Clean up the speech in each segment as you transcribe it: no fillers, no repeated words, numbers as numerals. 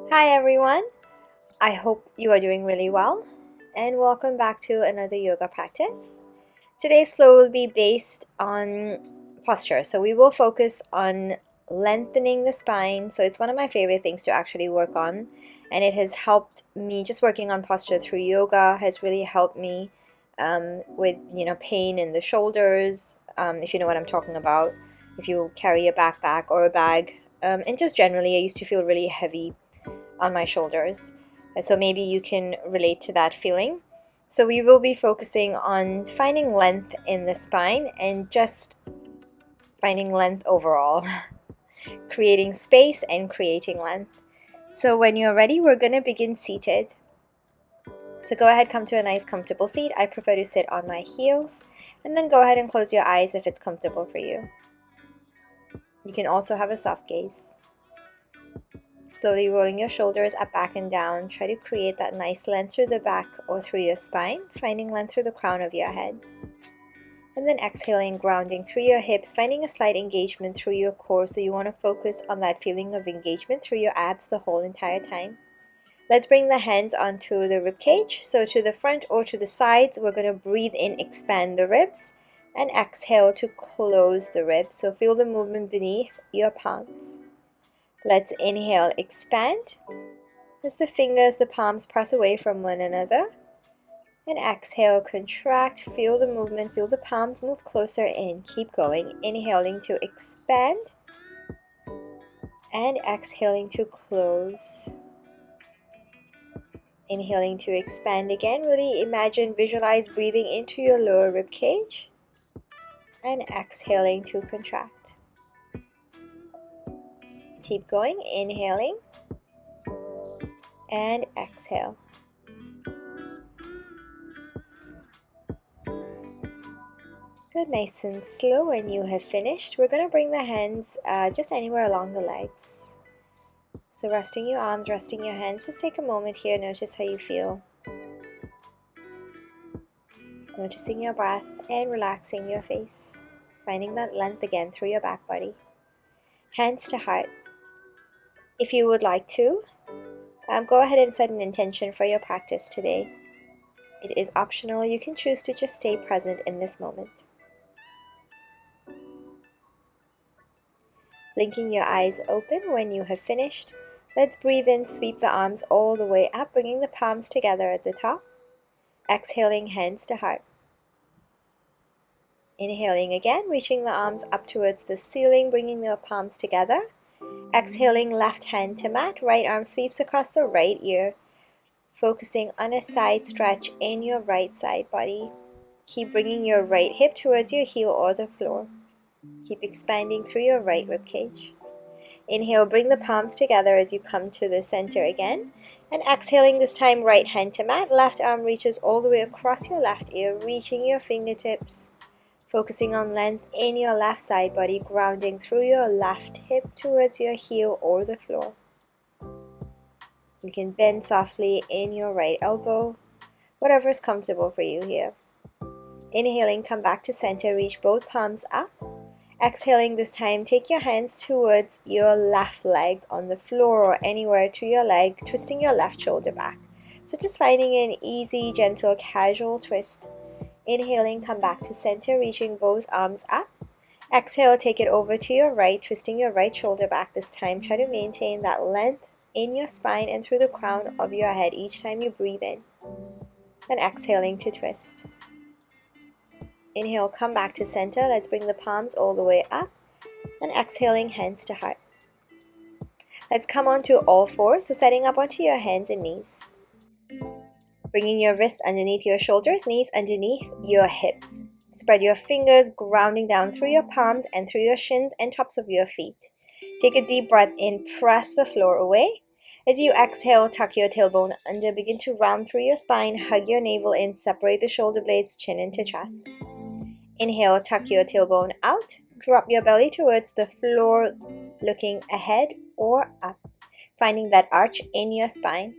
Hi everyone, I hope you are doing really well and welcome back to another yoga practice. Today's flow will be based on posture, so we will focus on lengthening the spine. So it's one of my favorite things to actually work on, and it has helped me. Just working on posture through yoga has really helped me with pain in the shoulders, if you know what I'm talking about, if you carry a backpack or a bag, and just generally I used to feel really heavy on my shoulders. So maybe you can relate to that feeling. So we will be focusing on finding length in the spine and just finding length overall, creating space and creating length. So when you're ready, we're going to begin seated. So go ahead, come to a nice comfortable seat. I prefer to sit on my heels, and then go ahead and close your eyes if it's comfortable for you. You can also have a soft gaze. Slowly rolling your shoulders up, back, and down. Try to create that nice length through the back or through your spine, finding length through the crown of your head. And then exhaling, grounding through your hips, finding a slight engagement through your core. So you want to focus on that feeling of engagement through your abs the whole entire time. Let's bring the hands onto the rib cage. So to the front or to the sides, we're going to breathe in, expand the ribs, and exhale to close the ribs. So feel the movement beneath your palms. Let's inhale, expand. As the fingers, the palms press away from one another. And exhale, contract. Feel the movement, feel the palms move closer in. Keep going. Inhaling to expand. And exhaling to close. Inhaling to expand again. Really imagine, visualize breathing into your lower rib cage. And exhaling to contract. Keep going. Inhaling. And exhale. Good, nice and slow. When you have finished, we're going to bring the hands just anywhere along the legs. So resting your arms, resting your hands. Just take a moment here, notice how you feel. Noticing your breath and relaxing your face. Finding that length again through your back body. Hands to heart. If you would like to, go ahead and set an intention for your practice today. It is optional. You can choose to just stay present in this moment. Blinking your eyes open when you have finished. Let's breathe in, sweep the arms all the way up, bringing the palms together at the top. Exhaling, hands to heart. Inhaling again, reaching the arms up towards the ceiling, bringing the palms together. Exhaling, left hand to mat, right arm sweeps across the right ear, focusing on a side stretch in your right side body. Keep bringing your right hip towards your heel or the floor. Keep expanding through your right rib cage. Inhale, bring the palms together as you come to the center again. And exhaling, this time right hand to mat, left arm reaches all the way across your left ear, reaching your fingertips. Focusing on length in your left side body, grounding through your left hip towards your heel or the floor. You can bend softly in your right elbow, whatever is comfortable for you here. Inhaling, come back to center, reach both palms up. Exhaling, this time take your hands towards your left leg on the floor or anywhere to your leg, twisting your left shoulder back. So just finding an easy, gentle, casual twist. Inhaling, come back to center, reaching both arms up. Exhale, take it over to your right, twisting your right shoulder back this time. Try to maintain that length in your spine and through the crown of your head each time you breathe in. And exhaling to twist. Inhale, come back to center. Let's bring the palms all the way up. And exhaling, hands to heart. Let's come onto all fours, so setting up onto your hands and knees. Bringing your wrists underneath your shoulders, knees underneath your hips. Spread your fingers, grounding down through your palms and through your shins and tops of your feet. Take a deep breath in, press the floor away. As you exhale, tuck your tailbone under, begin to round through your spine, hug your navel in, separate the shoulder blades, chin into chest. Inhale, tuck your tailbone out, drop your belly towards the floor, looking ahead or up, finding that arch in your spine.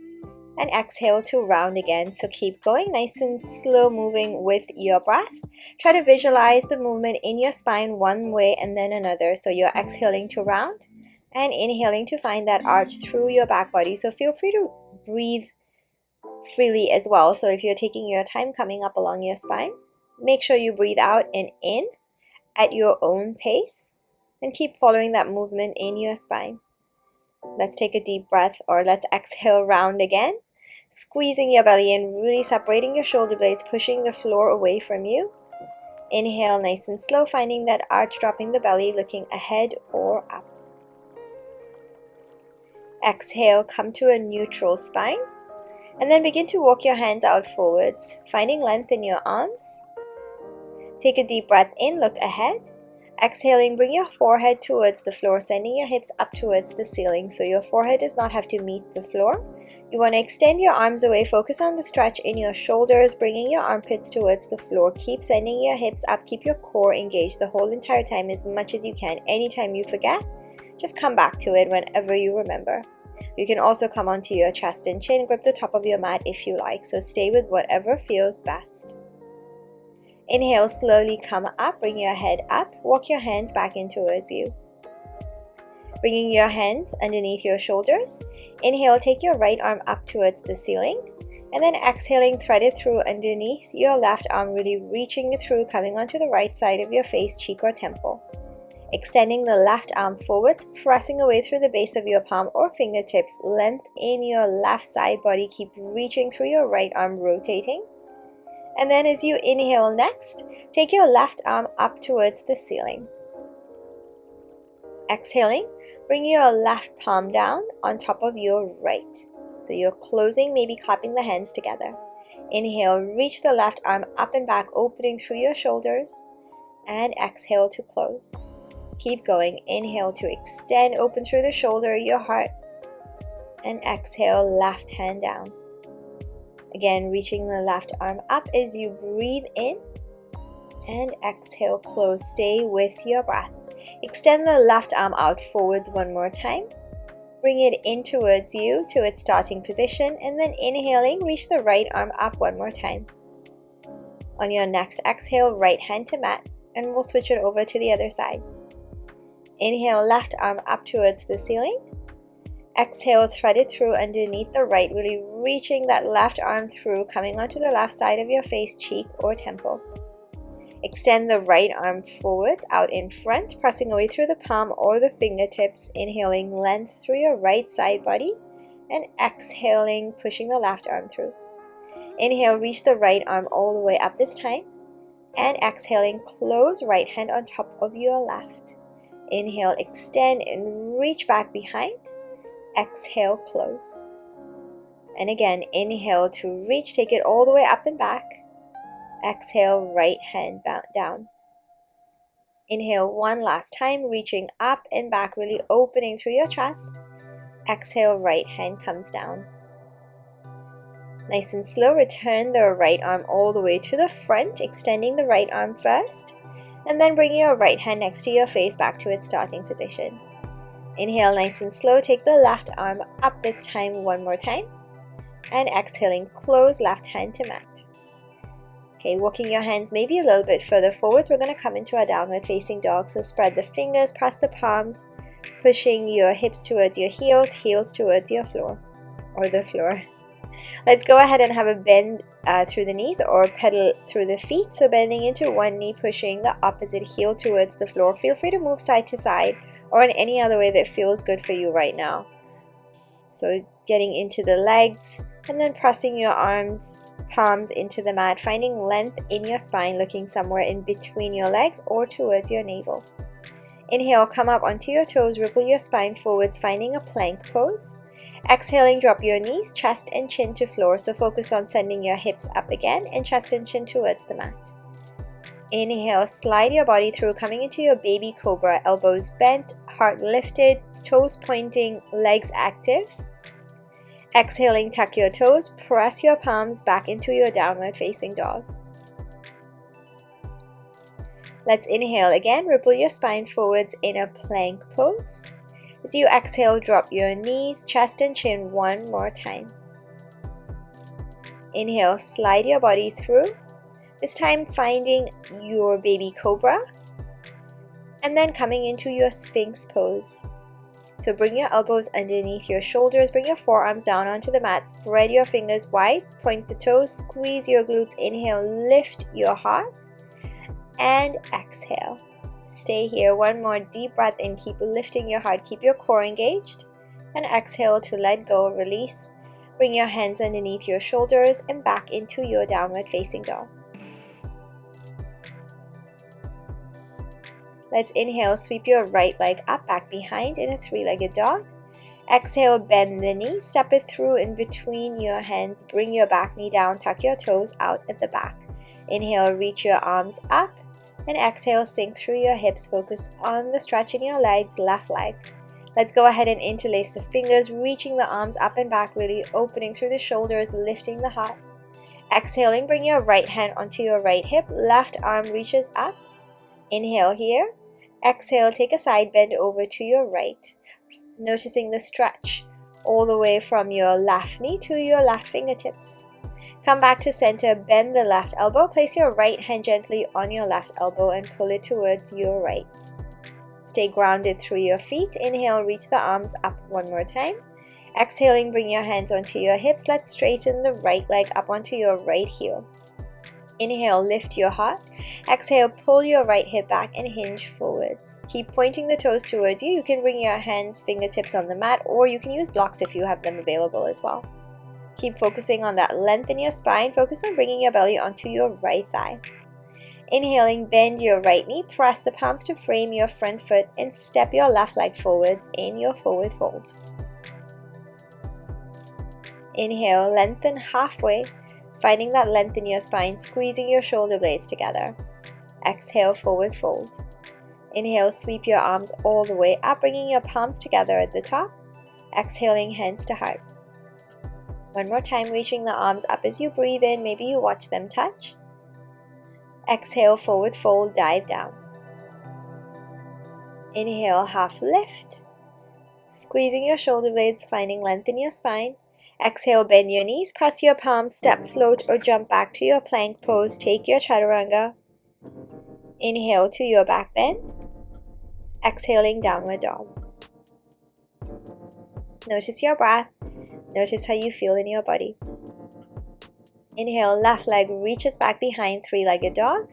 And exhale to round again. So keep going, nice and slow moving with your breath. Try to visualize the movement in your spine one way and then another. So you're exhaling to round, And inhaling to find that arch through your back body. So feel free to breathe freely as well. So if you're taking your time coming up along your spine, make sure you breathe out and in at your own pace, and keep following that movement in your spine. Let's take a deep breath, or let's exhale round again, squeezing your belly in, really separating your shoulder blades, pushing the floor away from you. Inhale nice and slow, finding that arch, dropping the belly, looking ahead or up. Exhale, come to a neutral spine, and then begin to walk your hands out forwards, finding length in your arms. Take a deep breath in, look ahead. Exhaling, bring your forehead towards the floor, sending your hips up towards the ceiling so your forehead does not have to meet the floor. You want to extend your arms away, focus on the stretch in your shoulders, bringing your armpits towards the floor. Keep sending your hips up, keep your core engaged the whole entire time as much as you can. Anytime you forget, just come back to it whenever you remember. You can also come onto your chest and chin, grip the top of your mat if you like, so stay with whatever feels best. Inhale, slowly come up, bring your head up, walk your hands back in towards you. Bringing your hands underneath your shoulders. Inhale, take your right arm up towards the ceiling, and then exhaling, thread it through underneath your left arm, really reaching it through, coming onto the right side of your face, cheek or temple. Extending the left arm forwards, pressing away through the base of your palm or fingertips, length in your left side body, keep reaching through your right arm, rotating. And then as you inhale next, take your left arm up towards the ceiling. Exhaling, bring your left palm down on top of your right. So you're closing, maybe clapping the hands together. Inhale, reach the left arm up and back, opening through your shoulders. And exhale to close. Keep going. Inhale to extend, open through the shoulder, your heart. And exhale, left hand down. Again, reaching the left arm up as you breathe in, and exhale, close. Stay with your breath. Extend the left arm out forwards one more time. Bring it in towards you to its starting position, and then inhaling, reach the right arm up one more time. On your next exhale, right hand to mat, and we'll switch it over to the other side. Inhale, left arm up towards the ceiling. Exhale, thread it through underneath the right, really reaching that left arm through, coming onto the left side of your face, cheek or temple. Extend the right arm forwards, out in front, pressing away through the palm or the fingertips, inhaling length through your right side body, and exhaling, pushing the left arm through. Inhale, reach the right arm all the way up this time, and exhaling, close right hand on top of your left. Inhale, extend and reach back behind. Exhale, close. And again, inhale to reach, take it all the way up and back. Exhale, right hand down. Inhale one last time, reaching up and back, really opening through your chest. Exhale, right hand comes down. Nice and slow, return the right arm all the way to the front, extending the right arm first, and then bring your right hand next to your face back to its starting position. Inhale nice and slow, take the left arm up this time one more time, and exhaling, close left hand to mat. Okay, walking your hands maybe a little bit further forwards, we're going to come into our downward facing dog. So spread the fingers, press the palms, pushing your hips towards your heels, heels towards your floor, or the floor. Let's go ahead and have a bend through the knees or pedal through the feet. So bending into one knee, pushing the opposite heel towards the floor. Feel free to move side to side or in any other way that feels good for you right now. So getting into the legs and then pressing your arms, palms into the mat, finding length in your spine, looking somewhere in between your legs or towards your navel. Inhale, come up onto your toes, ripple your spine forwards, finding a plank pose. Exhaling, drop your knees, chest and chin to floor. So focus on sending your hips up again and chest and chin towards the mat. Inhale, slide your body through, coming into your baby cobra, elbows bent, heart lifted, toes pointing, legs active. Exhaling, tuck your toes, press your palms back into your downward facing dog. Let's inhale again, ripple your spine forwards in a plank pose. As you exhale, drop your knees, chest and chin one more time. Inhale, slide your body through, this time finding your baby cobra, and then coming into your Sphinx pose. So bring your elbows underneath your shoulders, bring your forearms down onto the mat, spread your fingers wide, point the toes, squeeze your glutes, inhale, lift your heart, and exhale. Stay here, one more deep breath in, keep lifting your heart, keep your core engaged, and exhale to let go, release. Bring your hands underneath your shoulders and back into your downward facing dog. Let's inhale, sweep your right leg up, back behind in a three-legged dog. Exhale, bend the knee, step it through in between your hands, bring your back knee down, tuck your toes out at the back. Inhale, reach your arms up, and exhale, sink through your hips, focus on the stretch in your legs, left leg. Let's go ahead and interlace the fingers, reaching the arms up and back, really opening through the shoulders, lifting the heart. Exhaling, bring your right hand onto your right hip, left arm reaches up. Inhale here. Exhale, take a side bend over to your right, noticing the stretch all the way from your left knee to your left fingertips. Come back to center, bend the left elbow, place your right hand gently on your left elbow and pull it towards your right. Stay grounded through your feet. Inhale, reach the arms up one more time. Exhaling, bring your hands onto your hips. Let's straighten the right leg up onto your right heel. Inhale, lift your heart. Exhale, pull your right hip back and hinge forwards. Keep pointing the toes towards you. You can bring your hands, fingertips on the mat, or you can use blocks if you have them available as well. Keep focusing on that length in your spine. Focus on bringing your belly onto your right thigh. Inhaling, bend your right knee, press the palms to frame your front foot, and step your left leg forwards in your forward fold. Inhale, lengthen halfway, finding that length in your spine, squeezing your shoulder blades together. Exhale, forward fold. Inhale, sweep your arms all the way up, bringing your palms together at the top. Exhaling, hands to heart. One more time, reaching the arms up as you breathe in. Maybe you watch them touch. Exhale, forward fold, dive down. Inhale, half lift. Squeezing your shoulder blades, finding length in your spine. Exhale, bend your knees, press your palms, step, float, or jump back to your plank pose. Take your Chaturanga. Inhale to your back bend. Exhaling, downward dog. Notice your breath. Notice how you feel in your body. Inhale, left leg reaches back behind, three-legged dog.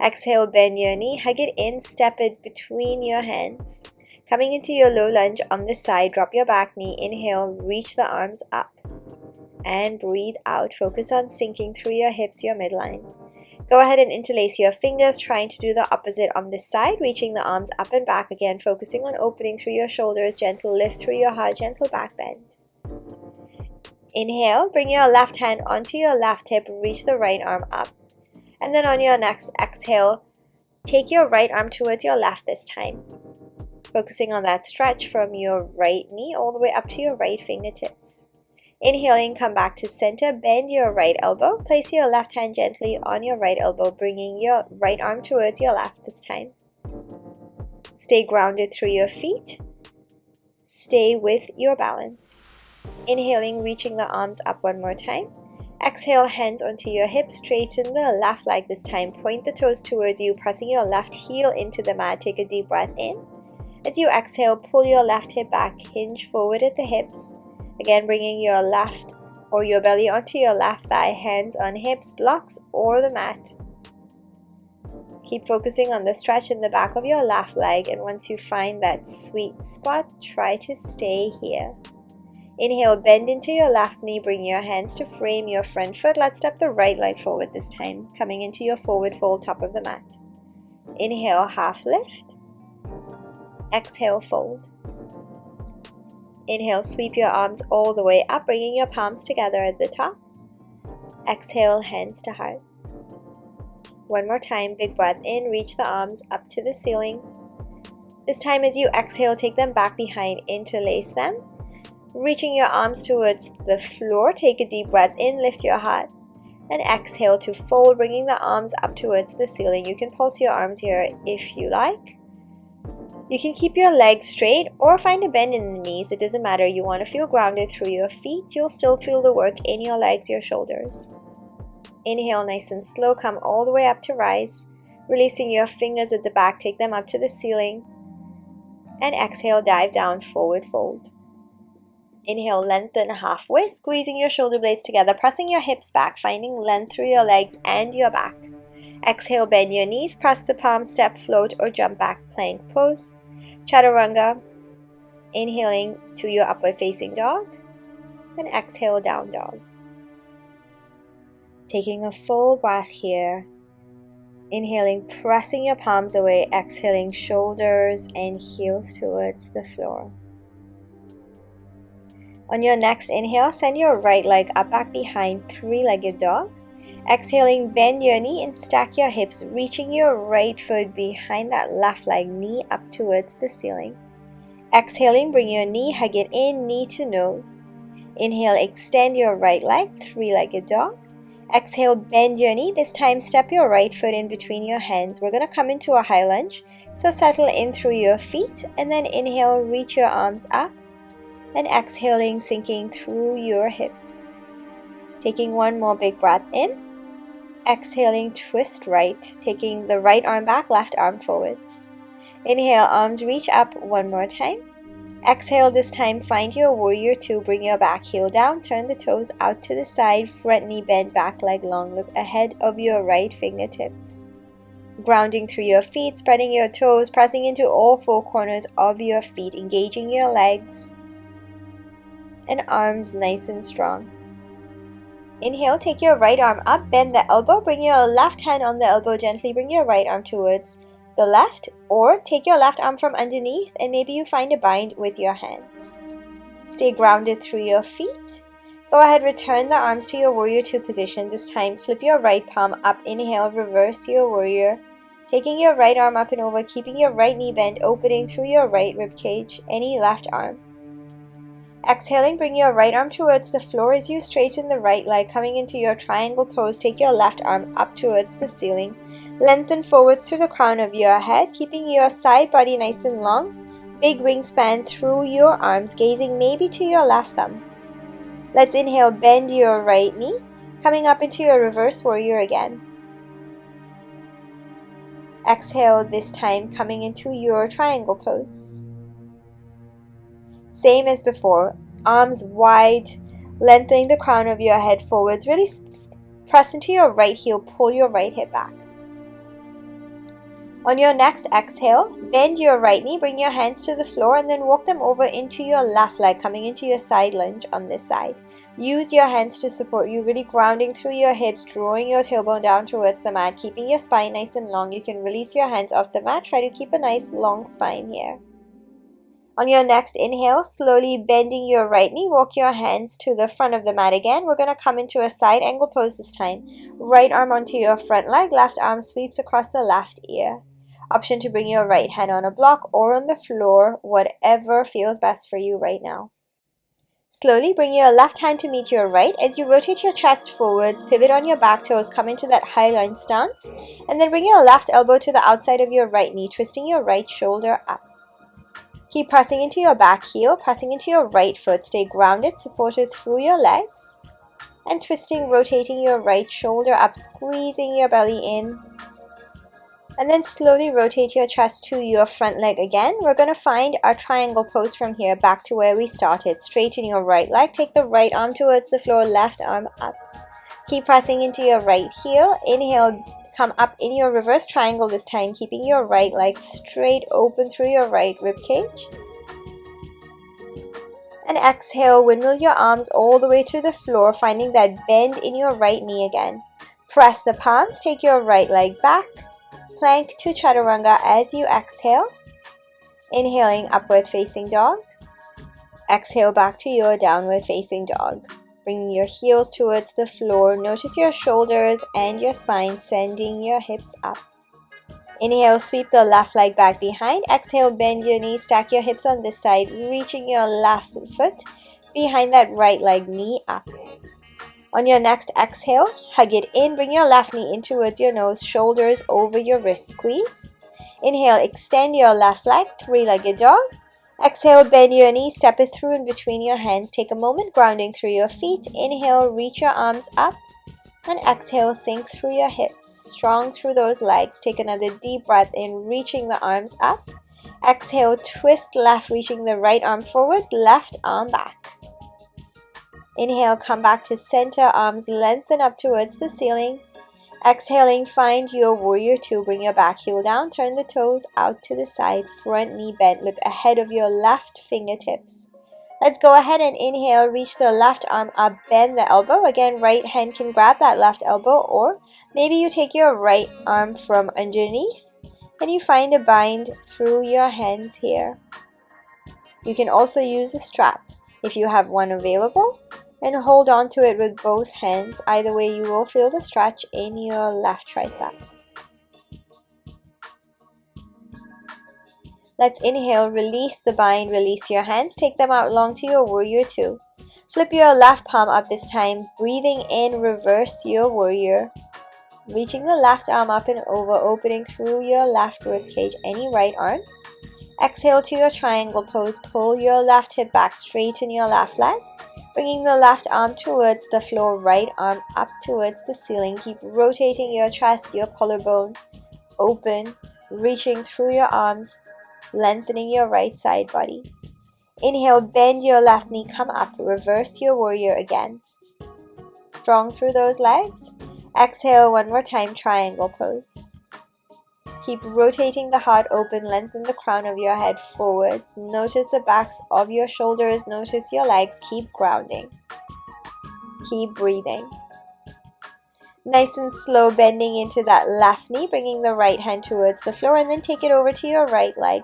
Exhale, bend your knee, hug it in, step it between your hands. Coming into your low lunge on this side, drop your back knee. Inhale, reach the arms up. And breathe out. Focus on sinking through your hips, your midline. Go ahead and interlace your fingers, trying to do the opposite on this side, reaching the arms up and back again, focusing on opening through your shoulders, gentle lift through your heart, gentle back bend. Inhale, bring your left hand onto your left hip, reach the right arm up. And then on your next exhale, take your right arm towards your left this time. Focusing on that stretch from your right knee all the way up to your right fingertips. Inhaling, come back to center, bend your right elbow, place your left hand gently on your right elbow, bringing your right arm towards your left this time. Stay grounded through your feet. Stay with your balance. Inhaling, reaching the arms up one more time. Exhale, hands onto your hips, straighten the left leg this time. Point the toes towards you, pressing your left heel into the mat. Take a deep breath in. As you exhale, pull your left hip back, hinge forward at the hips. Again, bringing your left or your belly onto your left thigh, hands on hips, blocks, or the mat. Keep focusing on the stretch in the back of your left leg, and once you find that sweet spot, try to stay here. Inhale, bend into your left knee, bring your hands to frame your front foot. Let's step the right leg forward this time, coming into your forward fold, top of the mat. Inhale, half lift. Exhale, fold. Inhale, sweep your arms all the way up, bringing your palms together at the top. Exhale, hands to heart. One more time, big breath in, reach the arms up to the ceiling. This time as you exhale, take them back behind, interlace them. Reaching your arms towards the floor, take a deep breath in, lift your heart. And exhale to fold, bringing the arms up towards the ceiling. You can pulse your arms here if you like. You can keep your legs straight or find a bend in the knees. It doesn't matter. You want to feel grounded through your feet. You'll still feel the work in your legs, your shoulders. Inhale, nice and slow. Come all the way up to rise. Releasing your fingers at the back. Take them up to the ceiling. And exhale, dive down, forward fold. Inhale, lengthen halfway, squeezing your shoulder blades together, pressing your hips back, finding length through your legs and your back. Exhale, bend your knees, press the palms, step, float, or jump back, plank pose. Chaturanga, inhaling to your upward facing dog, and exhale, down dog. Taking a full breath here. Inhaling, pressing your palms away, exhaling, shoulders and heels towards the floor. On your next inhale, send your right leg up back behind, three-legged dog. Exhaling, bend your knee and stack your hips, reaching your right foot behind that left leg, knee up towards the ceiling. Exhaling, bring your knee, hug it in, knee to nose. Inhale, extend your right leg, three-legged dog. Exhale, bend your knee. This time, step your right foot in between your hands. We're going to come into a high lunge. So settle in through your feet and then inhale, reach your arms up. And exhaling, sinking through your hips. Taking one more big breath in. Exhaling, twist right. Taking the right arm back, left arm forwards. Inhale, arms reach up one more time. Exhale, this time find your warrior two. Bring your back heel down. Turn the toes out to the side. Front knee bend, back leg long. Look ahead of your right fingertips. Grounding through your feet, spreading your toes, pressing into all four corners of your feet, engaging your legs and arms nice and strong. Inhale, take your right arm up, bend the elbow, bring your left hand on the elbow, gently bring your right arm towards the left, or take your left arm from underneath and maybe you find a bind with your hands. Stay grounded through your feet. Go ahead, return the arms to your warrior two position. This time, flip your right palm up, inhale, reverse your warrior. Taking your right arm up and over, keeping your right knee bent, opening through your right rib cage, any left arm. Exhaling, bring your right arm towards the floor as you straighten the right leg, coming into your triangle pose. Take your left arm up towards the ceiling. Lengthen forwards through the crown of your head, keeping your side body nice and long. Big wingspan through your arms, gazing maybe to your left thumb. Let's inhale, bend your right knee, coming up into your reverse warrior again. Exhale, this time coming into your triangle pose. Same as before, arms wide, lengthening the crown of your head forwards. Really press into your right heel, pull your right hip back. On your next exhale, bend your right knee, bring your hands to the floor and then walk them over into your left leg, coming into your side lunge on this side. Use your hands to support you, really grounding through your hips, drawing your tailbone down towards the mat, keeping your spine nice and long. You can release your hands off the mat. Try to keep a nice long spine here. On your next inhale, slowly bending your right knee, walk your hands to the front of the mat again. We're going to come into a side angle pose this time. Right arm onto your front leg, left arm sweeps across the left ear. Option to bring your right hand on a block or on the floor, whatever feels best for you right now. Slowly bring your left hand to meet your right. As you rotate your chest forwards, pivot on your back toes, come into that high lunge stance, and then bring your left elbow to the outside of your right knee, twisting your right shoulder up. Keep pressing into your back heel, pressing into your right foot. Stay grounded, supported through your legs, and twisting, rotating your right shoulder up, squeezing your belly in. And then slowly rotate your chest to your front leg again. We're going to find our triangle pose from here, back to where we started. Straighten your right leg, take the right arm towards the floor, left arm up. Keep pressing into your right heel. Inhale, come up in your reverse triangle this time, keeping your right leg straight, open through your right rib cage. And exhale, windmill your arms all the way to the floor, finding that bend in your right knee again. Press the palms, take your right leg back. Plank to Chaturanga as you exhale. Inhaling, upward facing dog. Exhale back to your downward facing dog. Bringing your heels towards the floor. Notice your shoulders and your spine, sending your hips up. Inhale, sweep the left leg back behind. Exhale, bend your knees, stack your hips on this side, reaching your left foot behind that right leg, knee up. On your next exhale, hug it in, bring your left knee in towards your nose, shoulders over your wrist, squeeze. Inhale, extend your left leg, three-legged dog. Exhale, bend your knee, step it through in between your hands. Take a moment, grounding through your feet. Inhale, reach your arms up. And exhale, sink through your hips, strong through those legs. Take another deep breath in, reaching the arms up. Exhale, twist left, reaching the right arm forwards, left arm back. Inhale, come back to center, arms lengthen up towards the ceiling. Exhaling, find your warrior two, bring your back heel down, turn the toes out to the side, front knee bent, look ahead of your left fingertips. Let's go ahead and inhale, reach the left arm up, bend the elbow. Again, right hand can grab that left elbow, or maybe you take your right arm from underneath and you find a bind through your hands here. You can also use a strap if you have one available, and hold on to it with both hands. Either way, you will feel the stretch in your left tricep. Let's inhale, release the bind, release your hands, take them out long to your warrior two. Flip your left palm up this time, breathing in, reverse your warrior. Reaching the left arm up and over, opening through your left rib cage, any right arm. Exhale to your triangle pose, pull your left hip back, straighten your left leg. Bringing the left arm towards the floor, right arm up towards the ceiling. Keep rotating your chest, your collarbone, open, reaching through your arms, lengthening your right side body. Inhale, bend your left knee, come up, reverse your warrior again. Strong through those legs. Exhale one more time, triangle pose. Keep rotating the heart open, lengthen the crown of your head forwards. Notice the backs of your shoulders, notice your legs, keep grounding. Keep breathing. Nice and slow, bending into that left knee, bringing the right hand towards the floor, and then take it over to your right leg.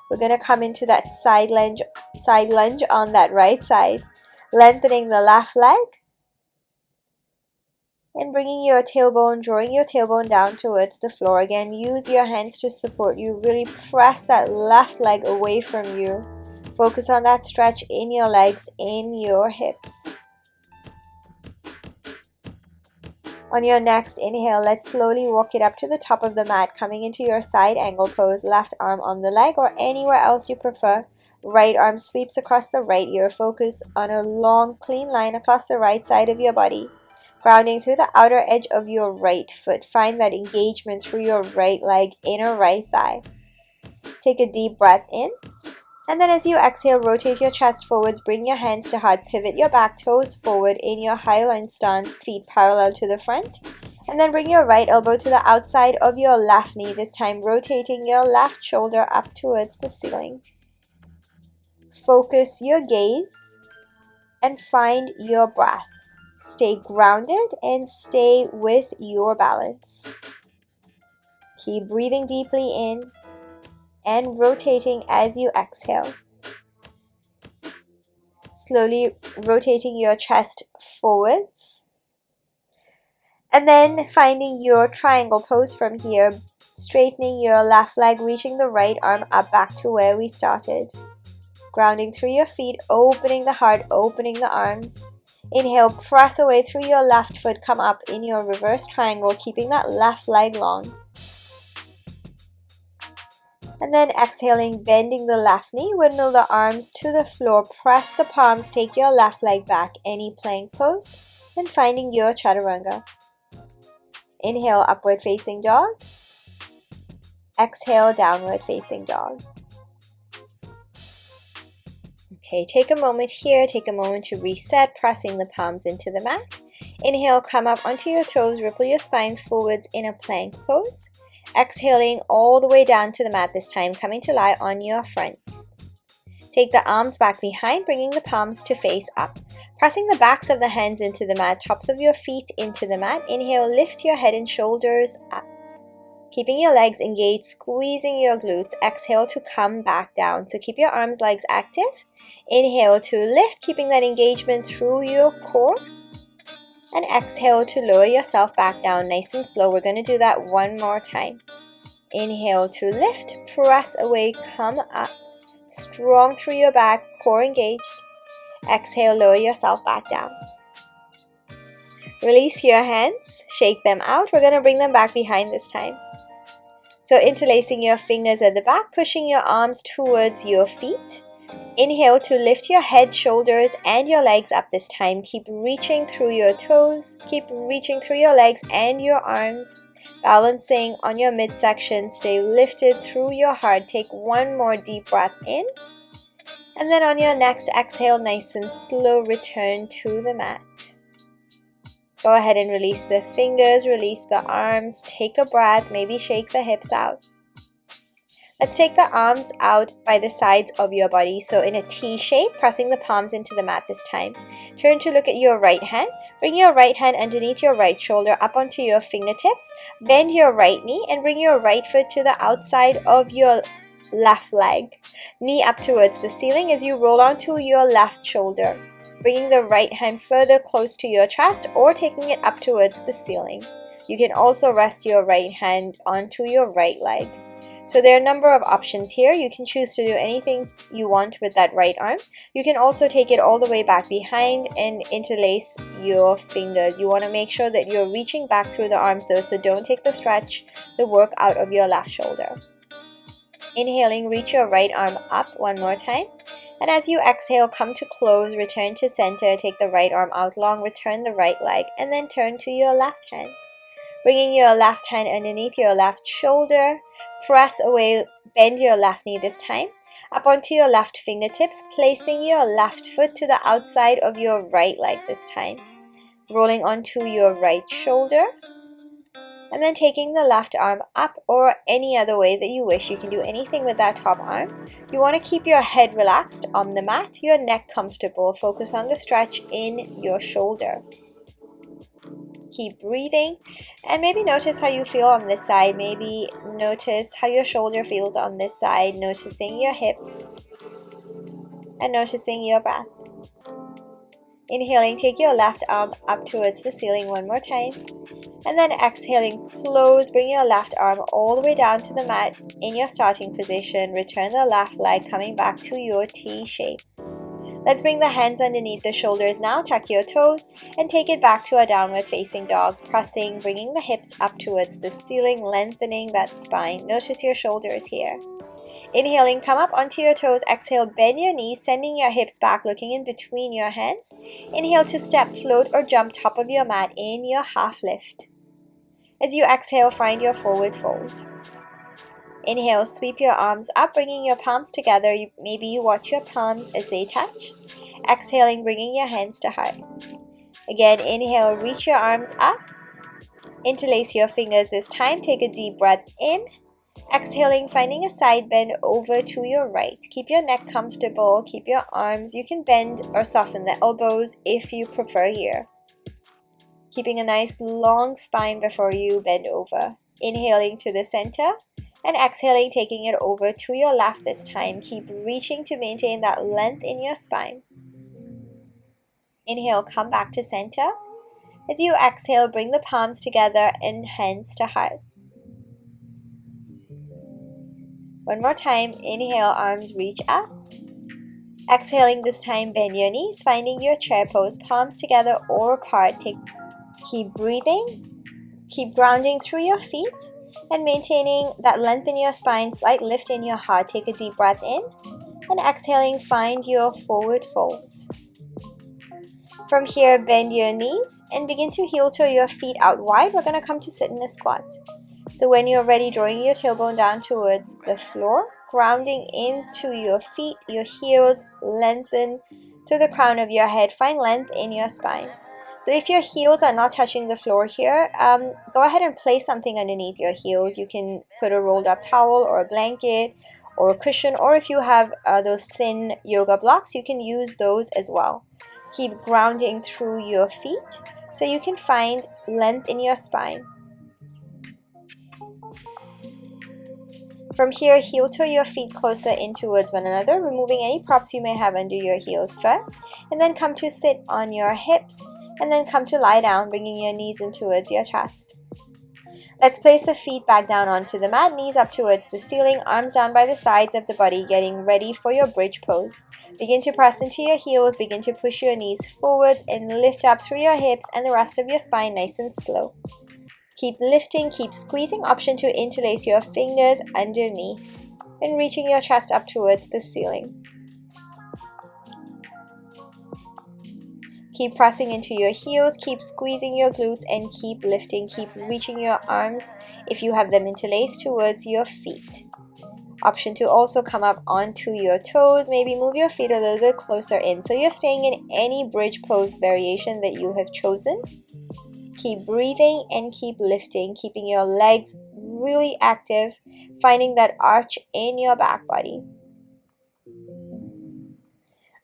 We're going to come into that side lunge on that right side, lengthening the left leg. And bringing your tailbone, drawing your tailbone down towards the floor. Again, use your hands to support you. Really press that left leg away from you. Focus on that stretch in your legs, in your hips. On your next inhale, let's slowly walk it up to the top of the mat, coming into your side angle pose, left arm on the leg or anywhere else you prefer. Right arm sweeps across the right ear. Focus on a long, clean line across the right side of your body. Grounding through the outer edge of your right foot. Find that engagement through your right leg, inner right thigh. Take a deep breath in. And then as you exhale, rotate your chest forwards. Bring your hands to heart. Pivot your back toes forward in your high lunge stance. Feet parallel to the front. And then bring your right elbow to the outside of your left knee. This time rotating your left shoulder up towards the ceiling. Focus your gaze and find your breath. Stay grounded and stay with your balance. Keep breathing deeply in and rotating as you exhale. Slowly rotating your chest forwards. And then finding your triangle pose from here, straightening your left leg, reaching the right arm up back to where we started. Grounding through your feet, opening the heart, opening the arms. Inhale, press away through your left foot, come up in your reverse triangle, keeping that left leg long. And then exhaling, bending the left knee, windmill the arms to the floor, press the palms, take your left leg back, any plank pose, and finding your Chaturanga. Inhale, upward facing dog. Exhale, downward facing dog. Okay, take a moment here, take a moment to reset, pressing the palms into the mat. Inhale, come up onto your toes, ripple your spine forwards in a plank pose. Exhaling all the way down to the mat this time, coming to lie on your fronts. Take the arms back behind, bringing the palms to face up. Pressing the backs of the hands into the mat, tops of your feet into the mat. Inhale, lift your head and shoulders up. Keeping your legs engaged, squeezing your glutes. Exhale to come back down. So keep your arms, legs active. Inhale to lift, keeping that engagement through your core. And exhale to lower yourself back down nice and slow. We're going to do that one more time. Inhale to lift, press away, come up. Strong through your back, core engaged. Exhale, lower yourself back down. Release your hands, shake them out. We're going to bring them back behind this time. So interlacing your fingers at the back, pushing your arms towards your feet. Inhale to lift your head, shoulders, and your legs up this time. Keep reaching through your toes. Keep reaching through your legs and your arms. Balancing on your midsection, stay lifted through your heart. Take one more deep breath in. And then on your next exhale, nice and slow, return to the mat. Go ahead and release the fingers, release the arms, take a breath, maybe shake the hips out. Let's take the arms out by the sides of your body, so in a T shape, pressing the palms into the mat this time. Turn to look at your right hand. Bring your right hand underneath your right shoulder up onto your fingertips. Bend your right knee and bring your right foot to the outside of your left leg. Knee up towards the ceiling as you roll onto your left shoulder. Bringing the right hand further close to your chest or taking it up towards the ceiling. You can also rest your right hand onto your right leg. So there are a number of options here. You can choose to do anything you want with that right arm. You can also take it all the way back behind and interlace your fingers. You want to make sure that you're reaching back through the arms though, so don't take the work out of your left shoulder. Inhaling, reach your right arm up one more time. And as you exhale, come to close, return to center, take the right arm out long, return the right leg, and then turn to your left hand. Bringing your left hand underneath your left shoulder, press away, bend your left knee this time, up onto your left fingertips, placing your left foot to the outside of your right leg this time. Rolling onto your right shoulder, and then taking the left arm up or any other way that you wish. You can do anything with that top arm. You want to keep your head relaxed on the mat, your neck comfortable. Focus on the stretch in your shoulder. Keep breathing and maybe notice how you feel on this side. Maybe notice how your shoulder feels on this side, noticing your hips and noticing your breath. Inhaling, take your left arm up towards the ceiling one more time. And then exhaling, close, bring your left arm all the way down to the mat in your starting position. Return the left leg coming back to your T shape. Let's bring the hands underneath the shoulders now, tuck your toes, and take it back to a downward facing dog, pressing, bringing the hips up towards the ceiling, lengthening that spine. Notice your shoulders here. Inhaling, come up onto your toes. Exhale, bend your knees, sending your hips back, looking in between your hands. Inhale to step, float, or jump top of your mat in your half lift. As you exhale, find your forward fold. Inhale, sweep your arms up, bringing your palms together. Maybe you watch your palms as they touch. Exhaling, bringing your hands to heart. Again, inhale, reach your arms up. Interlace your fingers this time. Take a deep breath in. Exhaling, finding a side bend over to your right. Keep your neck comfortable. Keep your arms. You can bend or soften the elbows if you prefer here. Keeping a nice long spine before you bend over. Inhaling to the center. And exhaling, taking it over to your left this time. Keep reaching to maintain that length in your spine. Inhale, come back to center. As you exhale, bring the palms together and hands to heart. One more time. Inhale, arms reach up. Exhaling this time, bend your knees, finding your chair pose, palms together or apart. Keep breathing. Keep grounding through your feet. And maintaining that length in your spine, slight lift in your heart. Take a deep breath in. And exhaling, find your forward fold. From here, bend your knees and begin to heel toe your feet out wide. We're going to come to sit in a squat. So when you're ready, drawing your tailbone down towards the floor, grounding into your feet, your heels lengthen to the crown of your head. Find length in your spine. So if your heels are not touching the floor here, go ahead and place something underneath your heels. You can put a rolled up towel or a blanket or a cushion, or if you have those thin yoga blocks, you can use those as well. Keep grounding through your feet so you can find length in your spine. From here, heel toe your feet closer in towards one another, removing any props you may have under your heels first, and then come to sit on your hips. And then come to lie down, bringing your knees in towards your chest. Let's place the feet back down onto the mat, knees up towards the ceiling, arms down by the sides of the body, getting ready for your bridge pose. Begin to press into your heels, begin to push your knees forwards and lift up through your hips and the rest of your spine nice and slow. Keep lifting, keep squeezing, option to interlace your fingers underneath and reaching your chest up towards the ceiling. Keep pressing into your heels, keep squeezing your glutes, and keep lifting. Keep reaching your arms, if you have them interlaced, towards your feet. Option to also come up onto your toes. Maybe move your feet a little bit closer in. So you're staying in any bridge pose variation that you have chosen. Keep breathing and keep lifting, keeping your legs really active, finding that arch in your back body.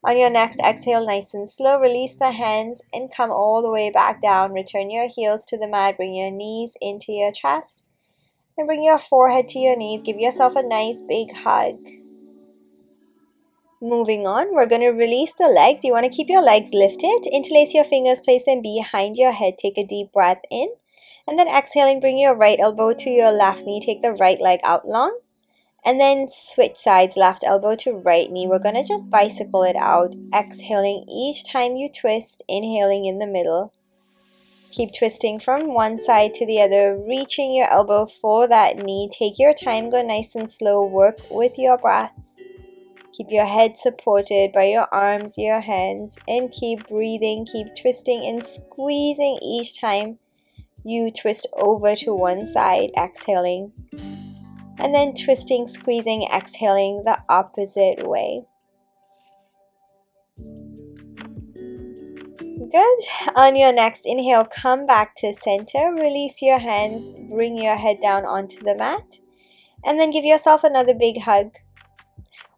On your next exhale, nice and slow, release the hands and come all the way back down. Return your heels to the mat, bring your knees into your chest, and bring your forehead to your knees. Give yourself a nice big hug. Moving on, we're going to release the legs. You want to keep your legs lifted. Interlace your fingers, place them behind your head. Take a deep breath in. And then exhaling, bring your right elbow to your left knee. Take the right leg out long. And then switch sides, left elbow to right knee. We're going to just bicycle it out. Exhaling each time you twist, inhaling in the middle. Keep twisting from one side to the other, reaching your elbow for that knee. Take your time, go nice and slow, work with your breath. Keep your head supported by your arms, your hands, and keep breathing, keep twisting and squeezing each time you twist over to one side, exhaling. And then twisting, squeezing, exhaling the opposite way. Good. On your next inhale, come back to center. Release your hands, bring your head down onto the mat. And then give yourself another big hug.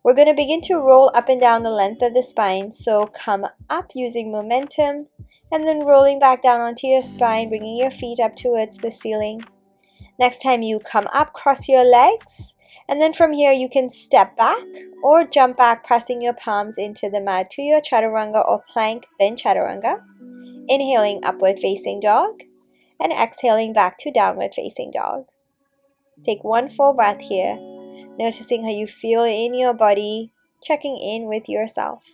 We're going to begin to roll up and down the length of the spine. So come up using momentum. And then rolling back down onto your spine, bringing your feet up towards the ceiling. Next time you come up, cross your legs, and then from here you can step back or jump back, pressing your palms into the mat to your Chaturanga or plank, then Chaturanga. Inhaling, upward facing dog, and exhaling back to downward facing dog. Take one full breath here, noticing how you feel in your body, checking in with yourself.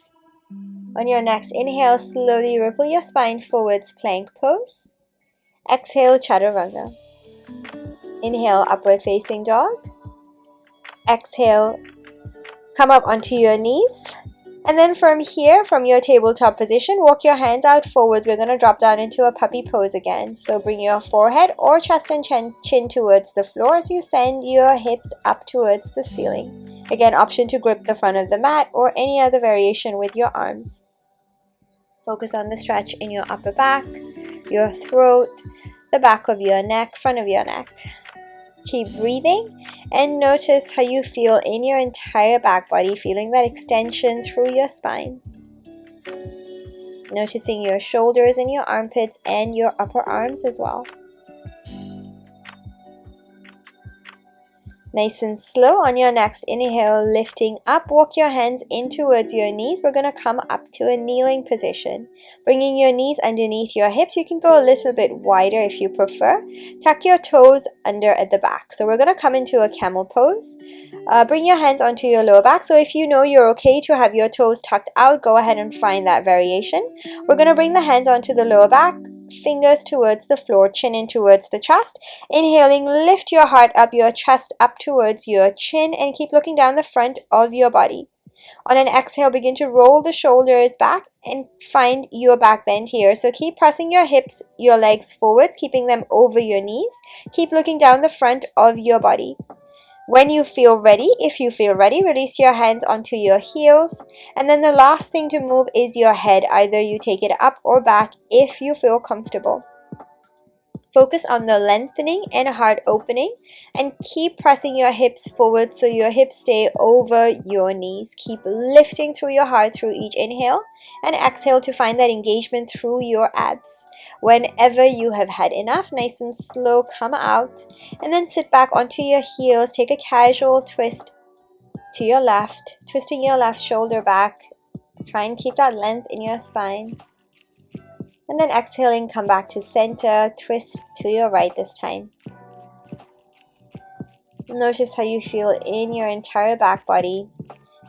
On your next inhale, slowly ripple your spine forwards, plank pose. Exhale, Chaturanga. Inhale, upward facing dog. Exhale, come up onto your knees. And then from here, from your tabletop position, walk your hands out forwards. We're going to drop down into a puppy pose again. So bring your forehead or chest and chin towards the floor as you send your hips up towards the ceiling. Again, option to grip the front of the mat or any other variation with your arms. Focus on the stretch in your upper back, your throat, the back of your neck, front of your neck. Keep breathing and notice how you feel in your entire back body, feeling that extension through your spine. Noticing your shoulders and your armpits and your upper arms as well. Nice and slow. On your next inhale, lifting up, walk your hands in towards your knees. We're going to come up to a kneeling position. Bringing your knees underneath your hips. You can go a little bit wider if you prefer. Tuck your toes under at the back. So we're going to come into a camel pose. Bring your hands onto your lower back. So if you know you're okay to have your toes tucked out, go ahead and find that variation. We're going to bring the hands onto the lower back. Fingers towards the floor, chin in towards the chest. Inhaling, lift your heart up, your chest up towards your chin, and keep looking down the front of your body. On an exhale, begin to roll the shoulders back and find your back bend here. So keep pressing your hips, your legs forwards, keeping them over your knees. Keep looking down the front of your body. When you feel ready, if you feel ready, release your hands onto your heels. And then the last thing to move is your head. Either you take it up or back if you feel comfortable. Focus on the lengthening and heart opening, and keep pressing your hips forward so your hips stay over your knees. Keep lifting through your heart through each inhale, and exhale to find that engagement through your abs. Whenever you have had enough, nice and slow, come out, and then sit back onto your heels. Take a casual twist to your left, twisting your left shoulder back. Try and keep that length in your spine. And then exhaling, come back to center, twist to your right this time. Notice how you feel in your entire back body.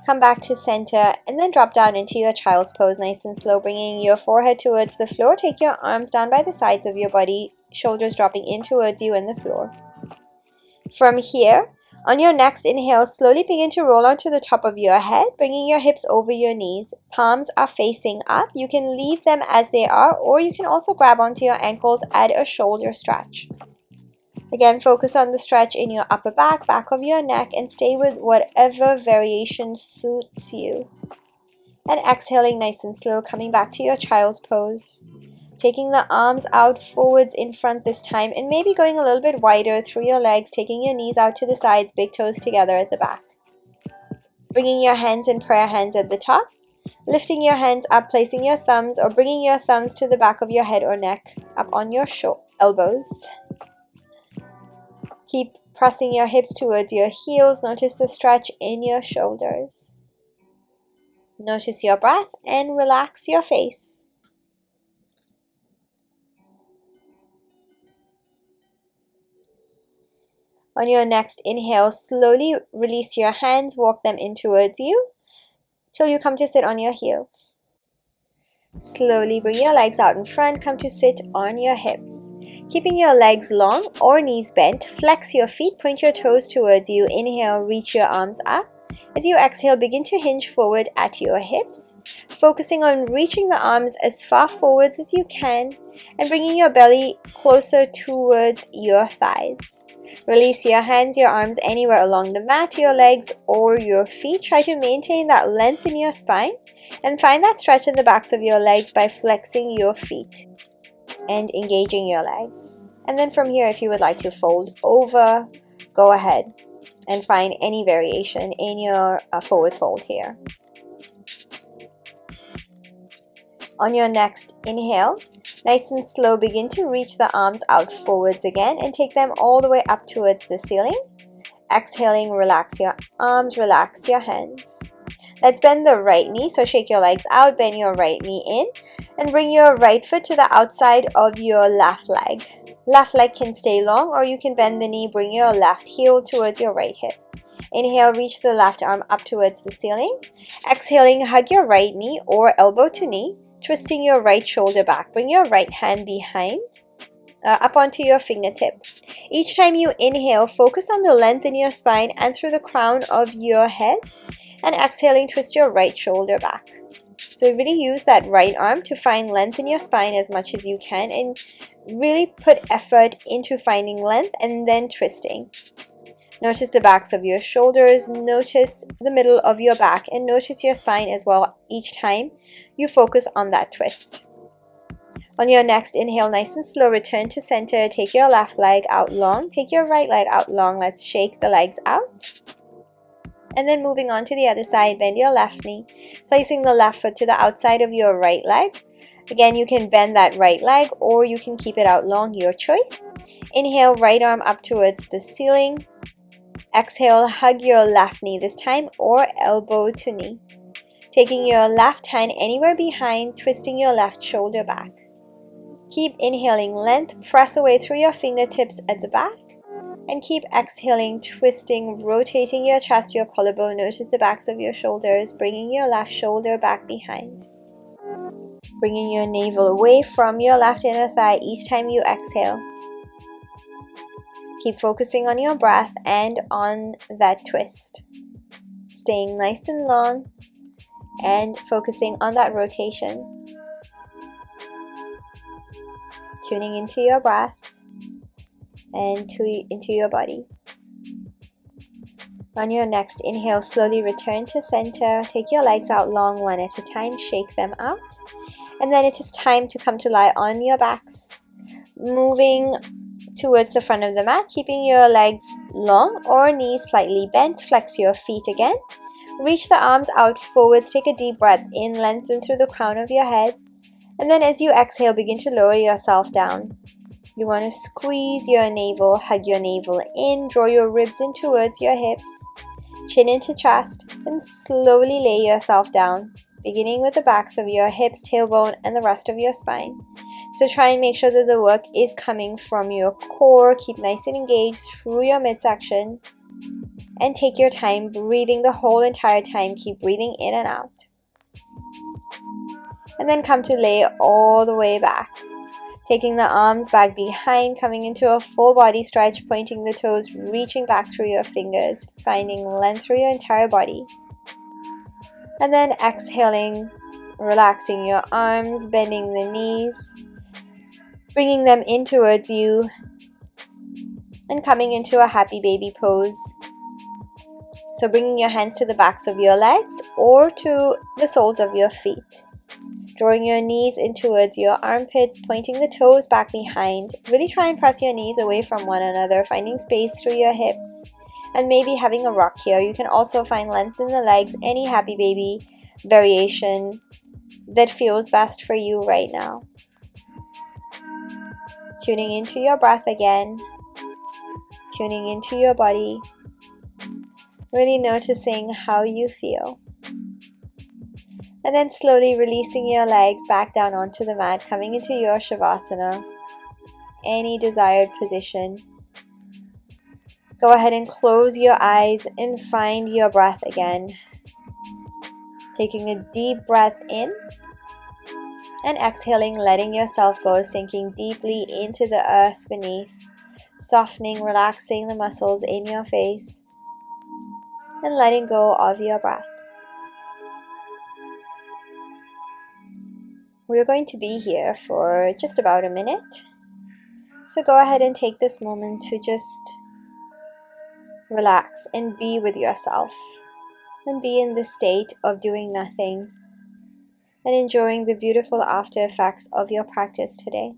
Come back to center and then drop down into your child's pose, nice and slow, bringing your forehead towards the floor. Take your arms down by the sides of your body, shoulders dropping in towards you and the floor. From here, On your next inhale, slowly begin to roll onto the top of your head, bringing your hips over your knees. Palms are facing up. You can leave them as they are, or you can also grab onto your ankles, add a shoulder stretch. Again, focus on the stretch in your upper back, back of your neck, and stay with whatever variation suits you. And exhaling nice and slow, coming back to your child's pose. Taking the arms out forwards in front this time, and maybe going a little bit wider through your legs, taking your knees out to the sides, big toes together at the back. Bringing your hands in prayer hands at the top, lifting your hands up, placing your thumbs or bringing your thumbs to the back of your head or neck, up on your elbows. Keep pressing your hips towards your heels. Notice the stretch in your shoulders. Notice your breath and relax your face. On your next inhale, slowly release your hands, walk them in towards you till you come to sit on your heels. Slowly bring your legs out in front, come to sit on your hips. Keeping your legs long or knees bent, flex your feet, point your toes towards you. Inhale, reach your arms up. As you exhale, begin to hinge forward at your hips, focusing on reaching the arms as far forwards as you can and bringing your belly closer towards your thighs. Release your hands, your arms anywhere along the mat, your legs or your feet. Try to maintain that length in your spine and find that stretch in the backs of your legs by flexing your feet and engaging your legs. And then from here, if you would like to fold over, go ahead and find any variation in your forward fold here. On your next inhale, nice and slow, begin to reach the arms out forwards again and take them all the way up towards the ceiling. Exhaling, relax your arms, relax your hands. Let's bend the right knee, so shake your legs out, bend your right knee in, and bring your right foot to the outside of your left leg. Left leg can stay long, or you can bend the knee, bring your left heel towards your right hip. Inhale, reach the left arm up towards the ceiling. Exhaling, hug your right knee or elbow to knee, twisting your right shoulder back. Bring your right hand behind, up onto your fingertips. Each time you inhale, focus on the length in your spine and through the crown of your head. And exhaling, twist your right shoulder back. So really use that right arm to find length in your spine as much as you can and really put effort into finding length and then twisting. Notice the backs of your shoulders, notice the middle of your back, and notice your spine as well each time you focus on that twist. On your next inhale, nice and slow, return to center. Take your left leg out long, take your right leg out long. Let's shake the legs out. And then moving on to the other side, bend your left knee, placing the left foot to the outside of your right leg. Again, you can bend that right leg or you can keep it out long, your choice. Inhale, right arm up towards the ceiling. Exhale, hug your left knee this time or elbow to knee. Taking your left hand anywhere behind, twisting your left shoulder back. Keep inhaling length, press away through your fingertips at the back. And keep exhaling, twisting, rotating your chest, your collarbone. Notice the backs of your shoulders, bringing your left shoulder back behind. Bringing your navel away from your left inner thigh each time you exhale. Keep focusing on your breath and on that twist. Staying nice and long and focusing on that rotation. Tuning into your breath and into your body. On your next inhale, slowly return to center. Take your legs out long, one at a time. Shake them out. And then it is time to come to lie on your backs. Moving towards the front of the mat, keeping your legs long or knees slightly bent. Flex your feet again. Reach the arms out forwards. Take a deep breath in, lengthen through the crown of your head. And then as you exhale, begin to lower yourself down. You want to squeeze your navel, hug your navel in, draw your ribs in towards your hips, chin into chest, and slowly lay yourself down, beginning with the backs of your hips, tailbone, and the rest of your spine. So try and make sure that the work is coming from your core. Keep nice and engaged through your midsection, and take your time breathing the whole entire time. Keep breathing in and out. And then come to lay all the way back. Taking the arms back behind, coming into a full body stretch, pointing the toes, reaching back through your fingers, finding length through your entire body. And then exhaling, relaxing your arms, bending the knees, bringing them in towards you, and coming into a happy baby pose. So bringing your hands to the backs of your legs or to the soles of your feet. Drawing your knees in towards your armpits, pointing the toes back behind. Really try and press your knees away from one another, finding space through your hips. And maybe having a rock here. You can also find length in the legs, any happy baby variation that feels best for you right now. Tuning into your breath again. Tuning into your body. Really noticing how you feel. And then slowly releasing your legs back down onto the mat, coming into your Shavasana, any desired position. Go ahead and close your eyes and find your breath again. Taking a deep breath in and exhaling, letting yourself go, sinking deeply into the earth beneath, softening, relaxing the muscles in your face, and letting go of your breath. We're going to be here for just about a minute. So go ahead and take this moment to just relax and be with yourself and be in the state of doing nothing and enjoying the beautiful after effects of your practice today.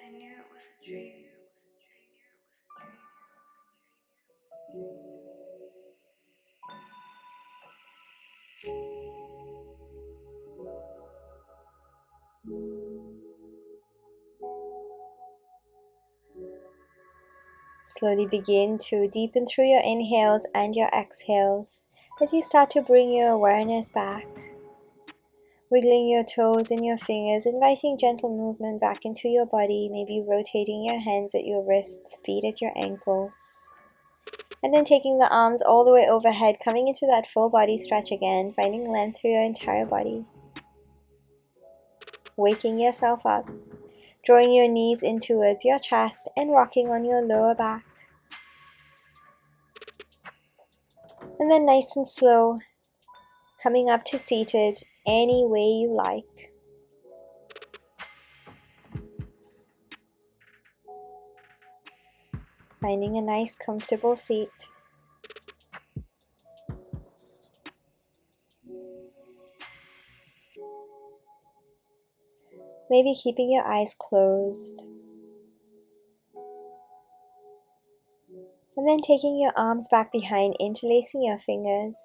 I knew it was a dream. Slowly begin to deepen through your inhales and your exhales as you start to bring your awareness back. Wiggling your toes and your fingers, inviting gentle movement back into your body, maybe rotating your hands at your wrists, feet at your ankles. And then taking the arms all the way overhead, coming into that full body stretch again, finding length through your entire body. Waking yourself up, drawing your knees in towards your chest and rocking on your lower back. And then nice and slow, coming up to seated any way you like. Finding a nice comfortable seat. Maybe keeping your eyes closed. And then taking your arms back behind, interlacing your fingers.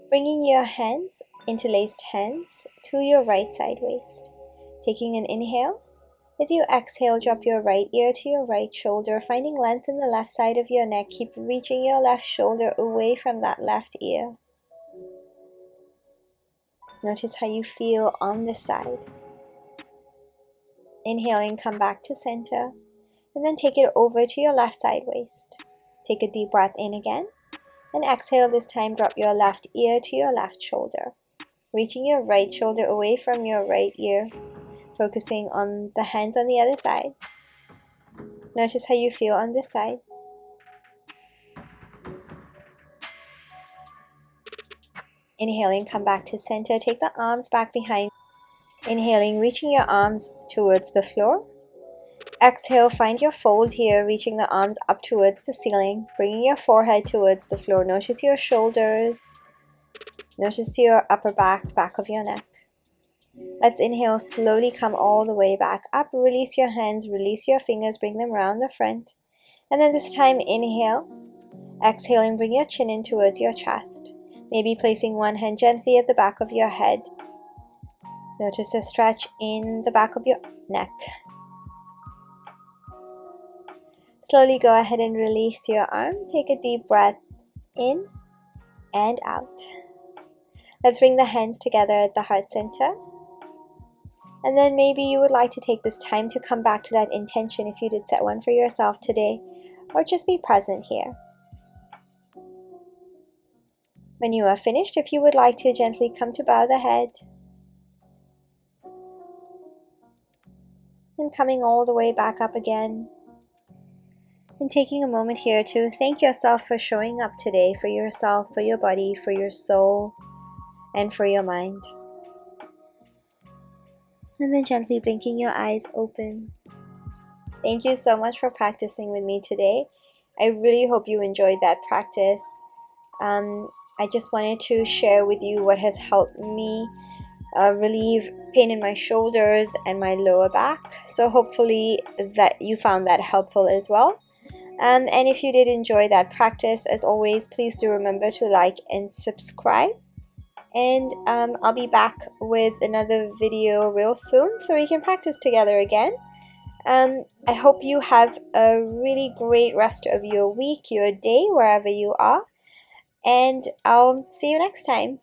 Bringing your hands, interlaced hands, to your right side waist. Taking an inhale. As you exhale, drop your right ear to your right shoulder, finding length in the left side of your neck. Keep reaching your left shoulder away from that left ear. Notice how you feel on this side. Inhaling, come back to center, and then take it over to your left side waist. Take a deep breath in again, and exhale this time, drop your left ear to your left shoulder. Reaching your right shoulder away from your right ear, focusing on the hands on the other side. Notice how you feel on this side. Inhaling, come back to center, take the arms back behind. Inhaling, reaching your arms towards the floor. Exhale, find your fold here, reaching the arms up towards the ceiling, bringing your forehead towards the floor. Notice your shoulders. Notice your upper back, back of your neck. Let's inhale, slowly come all the way back up. Release your hands, release your fingers, bring them around the front. And then this time, inhale. Exhaling, bring your chin in towards your chest. Maybe placing one hand gently at the back of your head. Notice the stretch in the back of your neck. Slowly go ahead and release your arm. Take a deep breath in and out. Let's bring the hands together at the heart center. And then maybe you would like to take this time to come back to that intention if you did set one for yourself today, or just be present here. When you are finished, if you would like to gently come to bow the head, and coming all the way back up again, and taking a moment here to thank yourself for showing up today, for yourself, for your body, for your soul, and for your mind. And then gently blinking your eyes open. Thank you so much for practicing with me today. I really hope you enjoyed that practice. I just wanted to share with you what has helped me relieve pain in my shoulders and my lower back. So hopefully that you found that helpful as well. And if you did enjoy that practice, as always, please do remember to like and subscribe. And I'll be back with another video real soon so we can practice together again. I hope you have a really great rest of your week, your day, wherever you are. And I'll see you next time.